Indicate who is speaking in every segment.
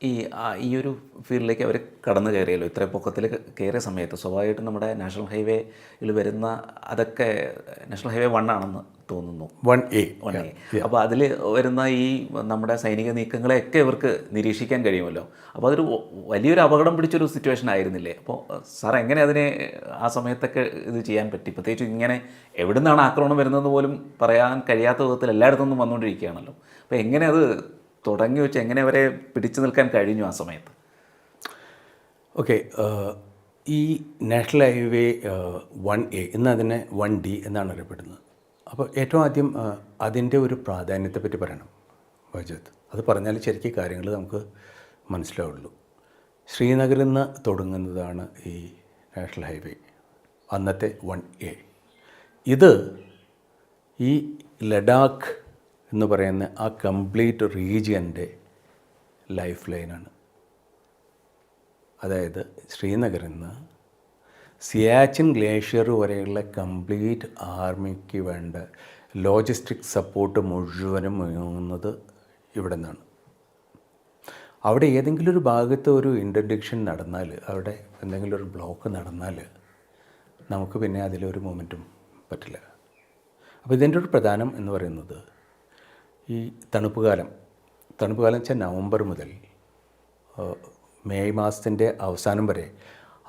Speaker 1: ഈ ഈ ഒരു ഫീൽഡിലേക്ക് അവർ കടന്നു കയറിയല്ലോ, ഇത്രയും പൊക്കത്തിൽ കയറിയ സമയത്ത് സ്വാഭാവികമായിട്ടും നമ്മുടെ നാഷണൽ ഹൈവേയിൽ വരുന്ന അതൊക്കെ നാഷണൽ ഹൈവേ 1 ആണെന്ന് തോന്നുന്നു,
Speaker 2: 1A.
Speaker 1: അപ്പോൾ അതിൽ വരുന്ന ഈ നമ്മുടെ സൈനിക നീക്കങ്ങളെയൊക്കെ ഇവർക്ക് നിരീക്ഷിക്കാൻ കഴിയുമല്ലോ. അപ്പോൾ അതൊരു വലിയൊരു അപകടം പിടിച്ചൊരു സിറ്റുവേഷൻ ആയിരുന്നില്ലേ? അപ്പോൾ സാർ എങ്ങനെ അതിനെ ആ സമയത്തൊക്കെ ഇത് ചെയ്യാൻ പറ്റി? പ്രത്യേകിച്ച് ഇങ്ങനെ എവിടെ നിന്നാണ് ആക്രമണം വരുന്നത് പോലും പറയാൻ കഴിയാത്ത വിധത്തിൽ എല്ലായിടത്തു നിന്നും വന്നുകൊണ്ടിരിക്കുകയാണല്ലോ. അപ്പോൾ എങ്ങനെ അത് തുടങ്ങി വെച്ച് എങ്ങനെ അവരെ പിടിച്ചു നിൽക്കാൻ കഴിഞ്ഞു ആ സമയത്ത്?
Speaker 2: ഓക്കെ, ഈ നാഷണൽ ഹൈവേ 1A ഇന്ന് അതിനെ 1D എന്നാണ് അറിയപ്പെടുന്നത്. അപ്പോൾ ഏറ്റവും ആദ്യം അതിൻ്റെ ഒരു പ്രാധാന്യത്തെപ്പറ്റി പറയണം വൈജത്ത്. അത് പറഞ്ഞാൽ ശരിക്കും കാര്യങ്ങൾ നമുക്ക് മനസ്സിലാവുള്ളൂ. ശ്രീനഗറിൽ നിന്ന് തുടങ്ങുന്നതാണ് ഈ നാഷണൽ ഹൈവേ, അന്നത്തെ 1A. ഇത് ഈ ലഡാക്ക് എന്ന് പറയുന്ന ആ കംപ്ലീറ്റ് റീജിയൻ്റെ ലൈഫ് ലൈനാണ്. അതായത് ശ്രീനഗറിൽ നിന്ന് സിയാച്ചിൻ ഗ്ലേഷ്യർ വരെയുള്ള കംപ്ലീറ്റ് ആർമിക്ക് വേണ്ട ലോജിസ്റ്റിക് സപ്പോർട്ട് മുഴുവനും മുങ്ങുന്നത് ഇവിടെ നിന്നാണ്. അവിടെ ഏതെങ്കിലും ഒരു ഭാഗത്ത് ഒരു ഇൻ്റർഡിക്ഷൻ നടന്നാൽ, അവിടെ എന്തെങ്കിലും ഒരു ബ്ലോക്ക് നടന്നാൽ നമുക്ക് പിന്നെ അതിലൊരു മൂമെൻറ്റും പറ്റില്ല. അപ്പോൾ ഇതിൻ്റെ ഒരു പ്രധാനം എന്ന് പറയുന്നത് ഈ തണുപ്പ് കാലം വെച്ചാൽ നവംബർ മുതൽ മെയ് മാസത്തിൻ്റെ അവസാനം വരെ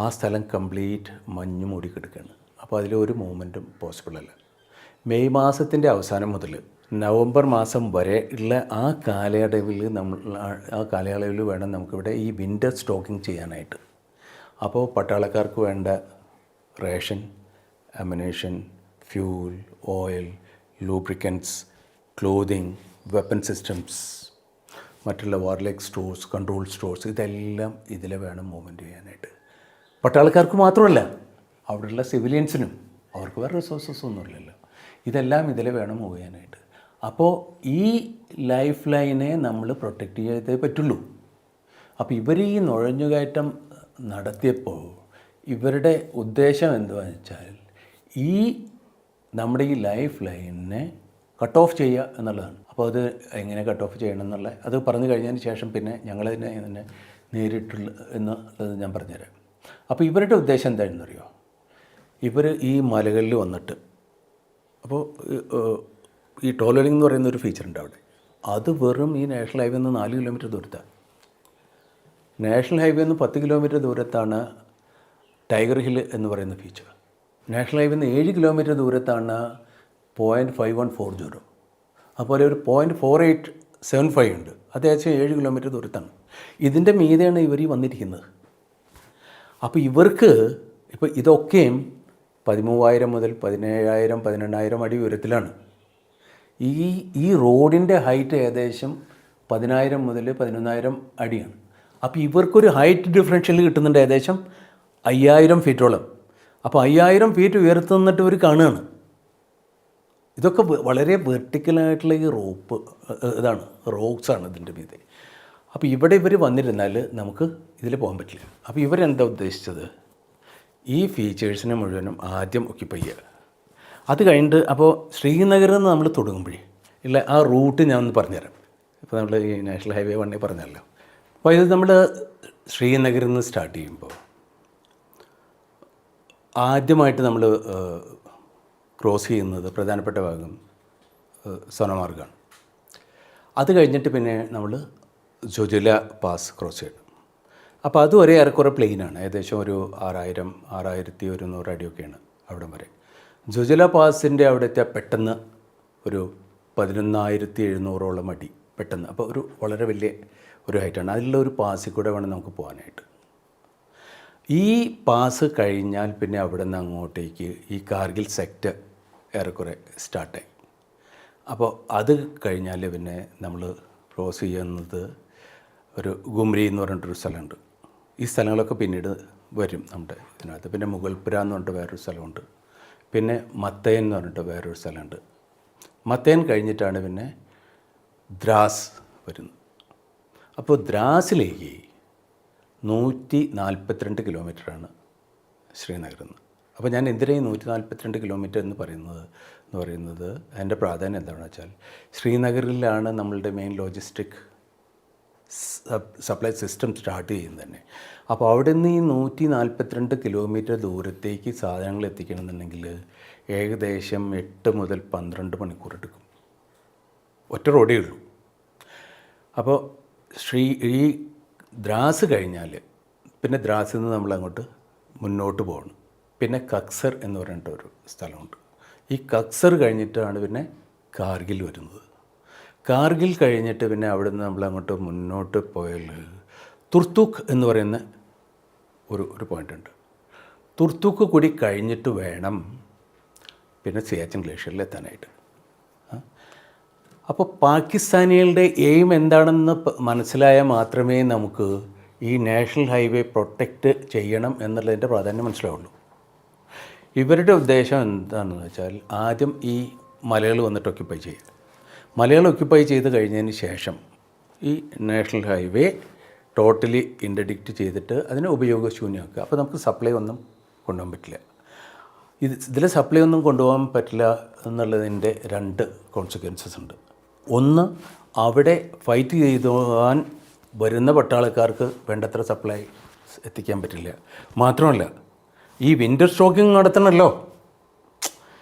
Speaker 2: ആ സ്ഥലം കംപ്ലീറ്റ് മഞ്ഞ് മൂടി കിടക്കുകയാണ്. അപ്പോൾ അതിലൊരു മൂവ്മെൻറ്റും പോസിബിൾ അല്ല. മെയ് മാസത്തിൻ്റെ അവസാനം മുതൽ നവംബർ മാസം വരെ ഉള്ള ആ കാലയളവിൽ വേണം നമുക്കിവിടെ ഈ വിൻ്റർ സ്റ്റോക്കിംഗ് ചെയ്യാനായിട്ട്. അപ്പോൾ പട്ടാളക്കാർക്ക് വേണ്ട ration, ammunition, fuel, oil, lubricants, clothing, weapon systems, മറ്റുള്ള വാർലൈക്ക് സ്റ്റോഴ്സ്, കൺട്രോൾ സ്റ്റോഴ്സ്, ഇതെല്ലാം ഇതിൽ വേണം മൂവ്മെൻറ്റ് ചെയ്യാനായിട്ട്. പട്ടാളക്കാർക്ക് മാത്രമല്ല, അവിടെയുള്ള സിവിലിയൻസിനും അവർക്ക് വേറെ റിസോഴ്സസ് ഒന്നുമില്ലല്ലോ. ഇതെല്ലാം ഇതിൽ വേണം മൂവ് ചെയ്യാനായിട്ട്. അപ്പോൾ ഈ ലൈഫ് ലൈനെ നമ്മൾ പ്രൊട്ടക്റ്റ് ചെയ്തേ പറ്റുള്ളൂ. അപ്പോൾ ഇവർ ഈ നുഴഞ്ഞുകയറ്റം നടത്തിയപ്പോൾ ഇവരുടെ ഉദ്ദേശം എന്താണെന്ന് വെച്ചാൽ ഈ നമ്മുടെ ഈ ലൈഫ് ലൈനിനെ കട്ട് ഓഫ് ചെയ്യുക എന്നുള്ളതാണ്. അപ്പോൾ അത് എങ്ങനെ കട്ട് ഓഫ് ചെയ്യണം എന്നുള്ള അത് പറഞ്ഞു കഴിഞ്ഞതിന് ശേഷം പിന്നെ ഞങ്ങളതിനെ നേരിട്ടുള്ള എന്നുള്ളത് ഞാൻ പറഞ്ഞുതരാം. അപ്പോൾ ഇവരുടെ ഉദ്ദേശം എന്താണെന്നറിയോ? ഇവർ ഈ മലകളിൽ വന്നിട്ട്, അപ്പോൾ ഈ ടോളറിംഗ് എന്ന് പറയുന്ന ഒരു ഫീച്ചറുണ്ട് അവിടെ. അത് വെറും ഈ നാഷണൽ ഹൈവേ നിന്ന് 4 കിലോമീറ്റർ ദൂരത്താണ്. നാഷണൽ ഹൈവേ നിന്ന് 10 കിലോമീറ്റർ ദൂരത്താണ് ടൈഗർ ഹിൽ എന്ന് പറയുന്ന ഫീച്ചർ. നാഷണൽ ഹൈവേ നിന്ന് 7 കിലോമീറ്റർ ദൂരത്താണ് 0.5140. അതുപോലെ ഒരു 0.4875 ഉണ്ട്. അത് ഏകദേശം 7 കിലോമീറ്റർ ദൂരത്താണ്. ഇതിൻ്റെ മീതെയാണ് ഇവർ ഈ വന്നിരിക്കുന്നത്. അപ്പോൾ ഇവർക്ക് ഇപ്പോൾ ഇതൊക്കെയും 13,000 മുതൽ 17,000, 18,000 അടി ഉയരത്തിലാണ്. ഈ റോഡിൻ്റെ ഹൈറ്റ് ഏകദേശം 10,000 മുതൽ 11,000 അടിയാണ്. അപ്പോൾ ഇവർക്കൊരു ഹൈറ്റ് ഡിഫറൻഷ്യൽ കിട്ടുന്നുണ്ട് ഏകദേശം 5,000 ഫീറ്റോളം. അപ്പോൾ 5,000 ഫീറ്റ് ഉയരത്ത് നിന്നിട്ട് ഇവർ കാണുകയാണ്. ഇതൊക്കെ വളരെ വെർട്ടിക്കലായിട്ടുള്ള ഈ ഇതാണ് റോക്സാണ് ഇതിൻ്റെ മീതെ. അപ്പോൾ ഇവിടെ ഇവർ വന്നിരുന്നാൽ നമുക്ക് ഇതിൽ പോകാൻ പറ്റില്ല. അപ്പോൾ ഇവരെന്താ ഉദ്ദേശിച്ചത്? ഈ ഫീച്ചേഴ്സിനെ മുഴുവനും ആദ്യം ഒക്യുപ്പൈ ചെയ്യുക. അത് കഴിഞ്ഞിട്ട് അപ്പോൾ ശ്രീനഗറിൽ നിന്ന് നമ്മൾ തുടങ്ങുമ്പോഴേ ഇല്ല ആ റൂട്ട് ഞാൻ ഒന്ന് പറഞ്ഞുതരാം. ഇപ്പോൾ നമ്മൾ ഈ നാഷണൽ ഹൈവേ 1 പറഞ്ഞല്ലോ. അപ്പോൾ ഇത് നമ്മൾ ശ്രീനഗറിൽ നിന്ന് സ്റ്റാർട്ട് ചെയ്യുമ്പോൾ ആദ്യമായിട്ട് നമ്മൾ ക്രോസ് ചെയ്യുന്നത് പ്രധാനപ്പെട്ട ഭാഗം സോനമാർഗാണ്. അത് കഴിഞ്ഞിട്ട് പിന്നെ നമ്മൾ ജോജില പാസ് ക്രോസ് ചെയ്യണം. അപ്പോൾ അതും ഒരേ ഏറെക്കുറെ പ്ലെയിനാണ്. ഏകദേശം ഒരു 6,100 അടിയൊക്കെയാണ് അവിടം വരെ. ജോജില പാസിൻ്റെ അവിടെ എത്തിയാൽ പെട്ടെന്ന് ഒരു 11,700 അടി പെട്ടെന്ന്. അപ്പോൾ ഒരു വളരെ വലിയ ഒരു ഹൈറ്റാണ്. അതിലുള്ള ഒരു പാസിൽ കൂടെ വേണം നമുക്ക് പോകാനായിട്ട്. ഈ പാസ് കഴിഞ്ഞാൽ പിന്നെ അവിടെ നിന്ന് അങ്ങോട്ടേക്ക് ഈ കാർഗിൽ സെക്ടർ ഏറെക്കുറെ സ്റ്റാർട്ടായി. അപ്പോൾ അത് കഴിഞ്ഞാൽ പിന്നെ നമ്മൾ ക്രോസ് ചെയ്യുന്നത് ഒരു ഗുംരി എന്ന് പറഞ്ഞിട്ടൊരു സ്ഥലമുണ്ട്. ഈ സ്ഥലങ്ങളൊക്കെ പിന്നീട് വരും നമ്മുടെ ഇതിനകത്ത്. പിന്നെ മുഗൾപുര എന്ന് പറഞ്ഞിട്ട് വേറൊരു സ്ഥലമുണ്ട്. പിന്നെ മത്തയൻ എന്ന് പറഞ്ഞിട്ട് വേറൊരു സ്ഥലമുണ്ട്. മത്തയൻ കഴിഞ്ഞിട്ടാണ് പിന്നെ ദ്രാസ് വരുന്നത്. അപ്പോൾ ദ്രാസിലേക്ക് 142 കിലോമീറ്ററാണ് ശ്രീനഗറിൽ നിന്ന്. അപ്പോൾ ഞാൻ എന്തിനാ 142 കിലോമീറ്റർ എന്ന് പറയുന്നത് അതിൻ്റെ പ്രാധാന്യം എന്താണെന്ന് വെച്ചാൽ ശ്രീനഗറിലാണ് നമ്മളുടെ main logistic supply system start ചെയ്യുന്നത് തന്നെ. അപ്പോൾ അവിടെ നിന്ന് ഈ 142 കിലോമീറ്റർ ദൂരത്തേക്ക് സാധനങ്ങൾ എത്തിക്കണമെന്നുണ്ടെങ്കിൽ ഏകദേശം 8 മുതൽ 12 മണിക്കൂർ എടുക്കും. ഒറ്റ റോഡേ ഉള്ളൂ. അപ്പോൾ ഈ ദ്രാസ് കഴിഞ്ഞാൽ പിന്നെ ദ്രാസിൽ നിന്ന് നമ്മൾ അങ്ങോട്ട് മുന്നോട്ട് പോകണം. പിന്നെ കക്സർ എന്ന് പറഞ്ഞിട്ടൊരു സ്ഥലമുണ്ട്. ഈ കക്സർ കഴിഞ്ഞിട്ടാണ് പിന്നെ കാർഗിൽ വരുന്നത്. കാർഗിൽ കഴിഞ്ഞിട്ട് പിന്നെ അവിടെ നിന്ന് നമ്മൾ അങ്ങോട്ട് മുന്നോട്ട് പോയാൽ തുർത്തുക്ക് എന്ന് പറയുന്ന ഒരു പോയിൻ്റ് ഉണ്ട്. തുർത്തുക്ക് കൂടി കഴിഞ്ഞിട്ട് വേണം പിന്നെ സിയാച്ചിൻ ഗ്ലേഷ്യറിൽ എത്താനായിട്ട്. അപ്പോൾ പാകിസ്ഥാനികളുടെ എയിം എന്താണെന്ന് മനസ്സിലായാൽ മാത്രമേ നമുക്ക് ഈ നാഷണൽ ഹൈവേ പ്രൊട്ടക്റ്റ് ചെയ്യണം എന്നുള്ളതിൻ്റെ പ്രാധാന്യം മനസ്സിലാവുള്ളൂ. ഇവരുടെ ഉദ്ദേശം എന്താണെന്ന് വെച്ചാൽ ആദ്യം ഈ മലകൾ വന്നിട്ട് ഒക്യുപ്പൈ ചെയ്യുക. മലകൾ ഒക്യുപ്പൈ ചെയ്ത് കഴിഞ്ഞതിന് ശേഷം ഈ നാഷണൽ ഹൈവേ ടോട്ടലി ഇൻ്റർഡിക്റ്റ് ചെയ്തിട്ട് അതിനെ ഉപയോഗശൂന്യമാക്കുക. അപ്പോൾ നമുക്ക് സപ്ലൈ ഒന്നും കൊണ്ടുപോകാൻ പറ്റില്ല. ഇതിൽ സപ്ലൈ ഒന്നും കൊണ്ടുപോകാൻ പറ്റില്ല എന്നുള്ളതിൻ്റെ 2 കോൺസിക്വൻസസ് ഉണ്ട്. ഒന്ന്, അവിടെ ഫൈറ്റ് ചെയ്തുപോകാൻ വരുന്ന പട്ടാളക്കാർക്ക് വേണ്ടത്ര സപ്ലൈ എത്തിക്കാൻ പറ്റില്ല. മാത്രമല്ല ഈ വിൻ്റർ സ്റ്റോക്കിംഗ് നടത്തണമല്ലോ.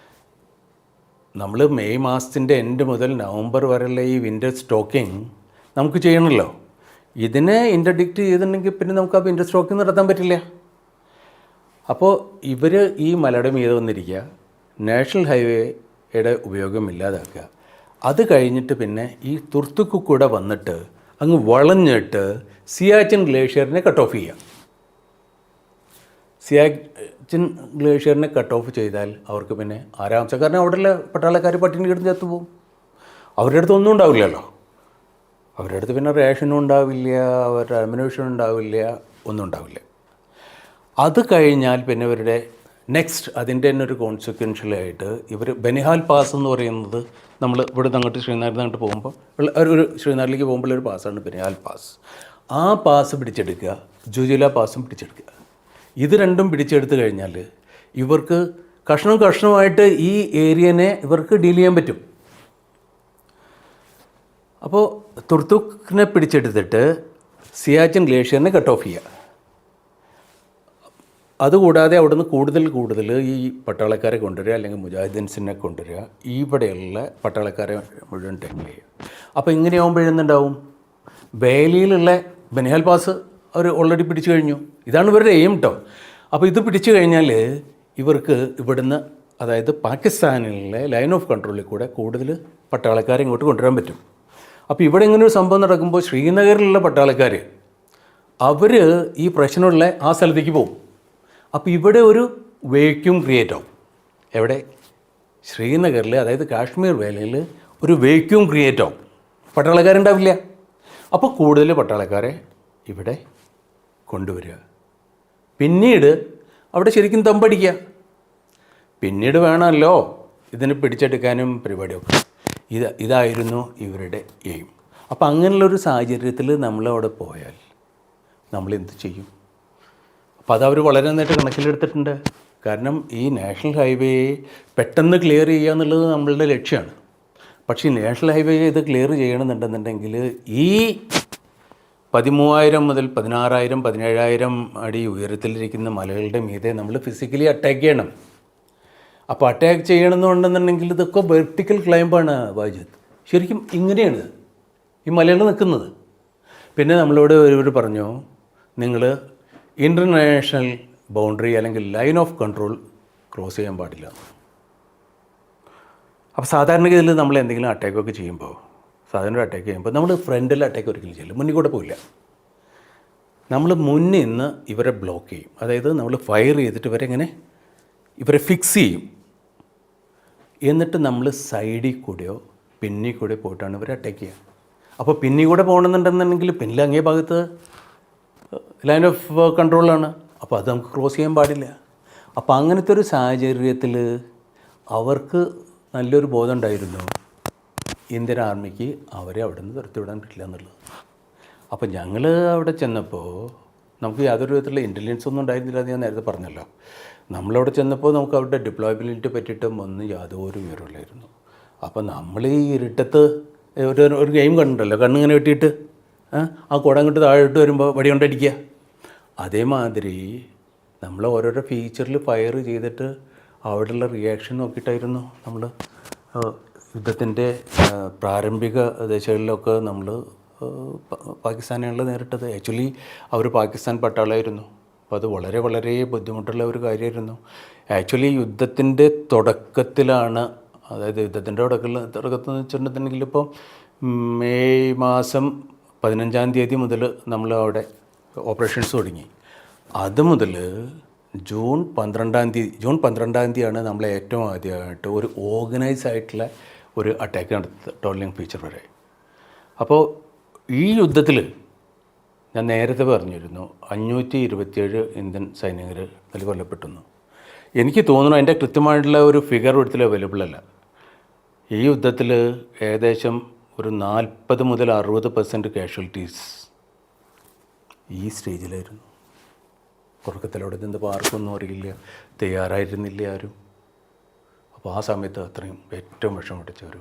Speaker 2: നമ്മൾ മെയ് മാസത്തിൻ്റെ എൻഡ് മുതൽ നവംബർ വരെയുള്ള ഈ വിൻ്റർ സ്റ്റോക്കിംഗ് നമുക്ക് ചെയ്യണമല്ലോ. ഇതിനെ ഇൻ്റർഡിക്റ്റ് ചെയ്തിട്ടുണ്ടെങ്കിൽ പിന്നെ നമുക്ക് ആ വിൻ്റർ സ്റ്റോക്കിംഗ് നടത്താൻ പറ്റില്ല. അപ്പോൾ ഇവർ ഈ മലയുടെ മീതെ വന്നിരിക്കുക, നാഷണൽ ഹൈവേയുടെ ഉപയോഗം ഇല്ലാതാക്കുക. അത് കഴിഞ്ഞിട്ട് പിന്നെ ഈ തുർത്തുക്ക് കൂടെ വന്നിട്ട് അങ്ങ് വളഞ്ഞിട്ട് സിയാച്ചിൻ ഗ്ലേഷ്യറിനെ കട്ട് ഓഫ് ചെയ്യുക. സിയാച്ചിൻ ഗ്ലേഷ്യറിനെ കട്ട് ഓഫ് ചെയ്താൽ അവർക്ക് പിന്നെ ആരാംശം, കാരണം അവിടെയുള്ള പട്ടാളക്കാർ പട്ടിണി കിടന്ന് ചത്തുപോകും. അവരുടെ അടുത്ത് ഒന്നും ഉണ്ടാവില്ലല്ലോ. അവരുടെ അടുത്ത് പിന്നെ റേഷനും ഉണ്ടാവില്ല, അവരുടെ അമ്യൂണിഷനും ഉണ്ടാവില്ല, ഒന്നും ഉണ്ടാവില്ല. അത് കഴിഞ്ഞാൽ പിന്നെ ഇവരുടെ നെക്സ്റ്റ് അതിൻ്റെ തന്നെ ഒരു കോൺസിക്വൻഷ്യലായിട്ട് ഇവർ ബനിഹാൽ പാസ് എന്ന് പറയുന്നത്, നമ്മൾ ഇവിടെ നിന്ന് അങ്ങോട്ട് ശ്രീനഗറിൽ നിന്ന് അങ്ങോട്ട് പോകുമ്പോൾ ഒരു ശ്രീനഗറിലേക്ക് പോകുമ്പോൾ ഒരു പാസ്സാണ് ബനിഹാൽ പാസ്. ആ പാസ് പിടിച്ചെടുക്കുക, ജുജില പാസും പിടിച്ചെടുക്കുക. ഇത് രണ്ടും പിടിച്ചെടുത്ത് കഴിഞ്ഞാൽ ഇവർക്ക് കഷ്ണമായിട്ട് ഈ ഏരിയനെ ഇവർക്ക് ഡീൽ ചെയ്യാൻ പറ്റും. അപ്പോൾ തുർത്തുക്കിനെ പിടിച്ചെടുത്തിട്ട് സിയാച്ചിൻ ഗ്ലേഷ്യറിനെ കട്ട് ഓഫ് ചെയ്യുക. അതുകൂടാതെ അവിടെ നിന്ന് കൂടുതൽ ഈ പട്ടാളക്കാരെ കൊണ്ടുവരിക, അല്ലെങ്കിൽ മുജാഹിദീൻസിനെ കൊണ്ടുവരിക, ഇവിടെയുള്ള പട്ടാളക്കാരെ മുഴുവൻ ടെക്കിൾ ചെയ്യുക. അപ്പോൾ ഇങ്ങനെയാകുമ്പോഴെന്നുണ്ടാവും, ബേലിയിലുള്ള ബനിഹാൽ പാസ് അവർ ഓൾറെഡി പിടിച്ചു കഴിഞ്ഞു. ഇതാണ് ഇവരുടെ എയിം കേട്ടോ. അപ്പോൾ ഇത് പിടിച്ചു കഴിഞ്ഞാൽ ഇവർക്ക് ഇവിടുന്ന്, അതായത് പാകിസ്ഥാനിലെ ലൈൻ ഓഫ് കൺട്രോളിൽ കൂടെ കൂടുതൽ പട്ടാളക്കാരെ ഇങ്ങോട്ട് കൊണ്ടുവരാൻ പറ്റും. അപ്പോൾ ഇവിടെ ഇങ്ങനെ ഒരു സംഭവം നടക്കുമ്പോൾ ശ്രീനഗറിലുള്ള പട്ടാളക്കാർ അവർ ഈ പ്രശ്നമുള്ള ആ സ്ഥലത്തേക്ക് പോകും. അപ്പോൾ ഇവിടെ ഒരു വേക്യൂം ക്രിയേറ്റ് ആവും. എവിടെ? ശ്രീനഗറിൽ, അതായത് കാശ്മീർ വേലയിൽ ഒരു വേക്യൂം ക്രിയേറ്റ് ആവും. പട്ടാളക്കാരുണ്ടാവില്ല. അപ്പോൾ കൂടുതൽ പട്ടാളക്കാരെ ഇവിടെ കൊണ്ടുവരിക. പിന്നീട് അവിടെ ശരിക്കും തമ്പടിക്കുക. പിന്നീട് വേണമല്ലോ ഇതിനെ പിടിച്ചെടുക്കാനും പരിപാടിയൊക്കെ. ഇതായിരുന്നു ഇവരുടെ എയിം. അപ്പോൾ അങ്ങനെയുള്ളൊരു സാഹചര്യത്തിൽ നമ്മളവിടെ പോയാൽ നമ്മളെന്ത് ചെയ്യും? അപ്പോൾ അതവർ വളരെ നന്നായിട്ട് കണക്കിലെടുത്തിട്ടുണ്ട്. കാരണം ഈ നാഷണൽ ഹൈവേ പെട്ടെന്ന് ക്ലിയർ ചെയ്യുക എന്നുള്ളത് നമ്മളുടെ ലക്ഷ്യമാണ്. പക്ഷേ ഈ നാഷണൽ ഹൈവേ ഇത് ക്ലിയർ ചെയ്യണമെന്നുണ്ടെന്നുണ്ടെങ്കിൽ ഈ 13,000 മുതൽ 16,000, 17,000 അടി ഉയരത്തിലിരിക്കുന്ന മലകളുടെ മീതെ നമ്മൾ ഫിസിക്കലി അറ്റാക്ക് ചെയ്യണം. അപ്പോൾ അറ്റാക്ക് ചെയ്യണമെന്നുണ്ടെന്നുണ്ടെങ്കിൽ ഇതൊക്കെ വെർട്ടിക്കൽ ക്ലൈംബാണ് വാജിദ്. ശരിക്കും ഇങ്ങനെയാണ് ഈ മലകൾ നിൽക്കുന്നത്. പിന്നെ നമ്മളോട് ഇവർ പറഞ്ഞു, നിങ്ങൾ ഇൻ്റർനാഷണൽ ബൗണ്ടറി അല്ലെങ്കിൽ ലൈൻ ഓഫ് കൺട്രോൾ ക്രോസ് ചെയ്യാൻ പാടില്ല. അപ്പോൾ സാധാരണഗതിയിൽ നമ്മൾ എന്തെങ്കിലും അറ്റാക്കൊക്കെ ചെയ്യുമ്പോൾ, സാധാരണ ഒരു അറ്റാക്ക് ചെയ്യുമ്പോൾ നമ്മൾ ഫ്രണ്ടിൽ അറ്റാക്ക് ഒരിക്കലും ചെയ്യില്ല, മുന്നിൽ കൂടെ പോയില്ല. നമ്മൾ മുന്നിൽ നിന്ന് ഇവരെ ബ്ലോക്ക് ചെയ്യും. അതായത് നമ്മൾ ഫയർ ചെയ്തിട്ട് ഇവരെ ഫിക്സ് ചെയ്യും. എന്നിട്ട് നമ്മൾ സൈഡിൽ കൂടെയോ പിന്നിൽ കൂടെ പോയിട്ടാണ് ഇവരെ അറ്റാക്ക് ചെയ്യുക. അപ്പോൾ പിന്നിൽ കൂടെ പോകണമെന്നുണ്ടെന്നുണ്ടെങ്കിൽ പിന്നിൽ അങ്ങേ ഭാഗത്ത് ലൈൻ ഓഫ് കൺട്രോളാണ്. അപ്പോൾ അത് നമുക്ക് ക്രോസ് ചെയ്യാൻ പാടില്ല. അപ്പോൾ അങ്ങനത്തെ ഒരു സാഹചര്യത്തിൽ അവർക്ക് നല്ലൊരു ബോധം ഉണ്ടായിരുന്നു, ഇന്ത്യൻ ആർമിക്ക് അവരെ അവിടെ നിന്ന് തുരത്തിവിടാൻ പറ്റില്ല എന്നുള്ളത്. അപ്പോൾ ഞങ്ങൾ അവിടെ ചെന്നപ്പോൾ നമുക്ക് യാതൊരു വിധത്തിലുള്ള ഇൻ്റലിജൻസ് ഒന്നും ഉണ്ടായിരുന്നില്ല എന്ന് ഞാൻ നേരത്തെ പറഞ്ഞല്ലോ. നമ്മളവിടെ ചെന്നപ്പോൾ നമുക്ക് അവരുടെ ഡിപ്ലോയബിലിറ്റി പറ്റിയിട്ടും ഒന്നും യാതൊരു വിവരമില്ലായിരുന്നു. അപ്പോൾ നമ്മൾ ഈ ഇരുട്ടത്ത് ഒരു ഗെയിം കണ്ടിട്ടുണ്ടല്ലോ, കണ്ണിങ്ങനെ വെട്ടിയിട്ട് ആ കുട അങ്ങോട്ട് താഴോട്ട് വരുമ്പോൾ വടി കൊണ്ടടിക്കുക. അതേമാതിരി നമ്മൾ ഓരോരോ ഫീച്ചറിൽ ഫയർ ചെയ്തിട്ട് അവിടെയുള്ള റിയാക്ഷൻ നോക്കിയിട്ടായിരുന്നു നമ്മൾ യുദ്ധത്തിൻ്റെ പ്രാരംഭിക ദശകളിലൊക്കെ നമ്മൾ പാകിസ്ഥാനെയാണല്ലോ നേരിട്ടത്. ആക്ച്വലി അവർ പാകിസ്ഥാൻ പട്ടാളമായിരുന്നു. അപ്പോൾ അത് വളരെ വളരെ ബുദ്ധിമുട്ടുള്ള ഒരു കാര്യമായിരുന്നു. ആക്ച്വലി യുദ്ധത്തിൻ്റെ തുടക്കത്തിലാണ്, അതായത് യുദ്ധത്തിൻ്റെ തുടക്കത്തിൽ എന്ന് വെച്ചിട്ടുണ്ടെങ്കിൽ ഇപ്പോൾ മെയ് മാസം 15-ാം തീയതി മുതൽ നമ്മൾ അവിടെ ഓപ്പറേഷൻസ് തുടങ്ങി. അത് മുതൽ ജൂൺ 12-ാം തീയതിയാണ് നമ്മൾ ഏറ്റവും ആദ്യമായിട്ട് ഒരു ഓർഗനൈസ് ആയിട്ടുള്ള ഒരു അറ്റാക്ക് നടത്തുന്നത്, ടോർലിംഗ് ഫീച്ചർ വരെ. അപ്പോൾ ഈ യുദ്ധത്തിൽ ഞാൻ നേരത്തെ പറഞ്ഞിരുന്നു 527 ഇന്ത്യൻ സൈനികർ അതിൽ കൊല്ലപ്പെട്ടെന്നു. എനിക്ക് തോന്നുന്നു അതിൻ്റെ കൃത്യമായിട്ടുള്ള ഒരു ഫിഗർ ഇവിടുത്തെ അവൈലബിൾ അല്ല. ഈ യുദ്ധത്തിൽ ഏകദേശം ഒരു 40 മുതൽ 60% കാഷ്വാലിറ്റീസ് ഈ സ്റ്റേജിലായിരുന്നു. തുടക്കത്തിലവിടെ നിന്ന് ആർക്കൊന്നും അറിയില്ല, തയ്യാറായിരുന്നില്ല ആരും. അപ്പോൾ ആ സമയത്ത് അത്രയും ഏറ്റവും വിഷം പിടിച്ച ഒരു